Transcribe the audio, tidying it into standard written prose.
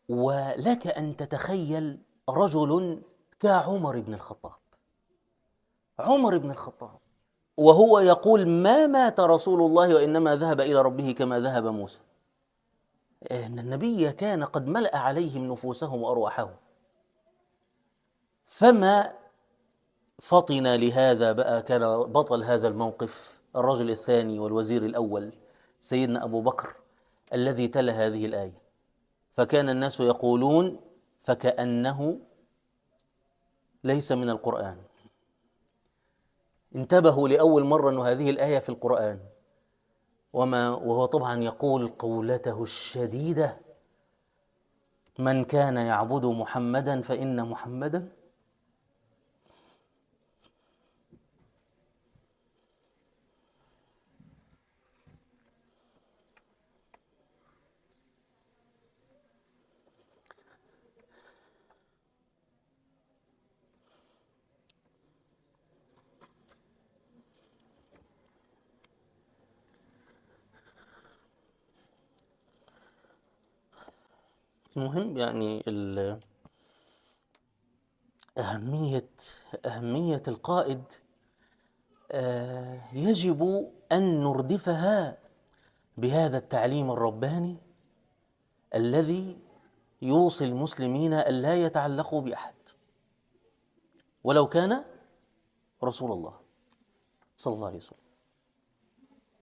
ولك أن تتخيل رجل كعمر بن الخطاب، عمر بن الخطاب وهو يقول ما مات رسول الله وإنما ذهب إلى ربه كما ذهب موسى، إن النبي كان قد ملأ عليهم نفوسهم وأرواحهم. فما فطن لهذا بقى، كان بطل هذا الموقف الرجل الثاني والوزير الأول سيدنا أبو بكر الذي تلا هذه الآية، فكان الناس يقولون فكأنه ليس من القرآن. انتبهوا لأول مرة أن هذه الآية في القرآن، وهو طبعا يقول قولته الشديدة: من كان يعبد محمدا فإن محمدا مهم. يعني أهمية القائد يجب أن نردفها بهذا التعليم الرباني الذي يوصي المسلمين ألا يتعلقوا بأحد ولو كان رسول الله صلى الله عليه وسلم.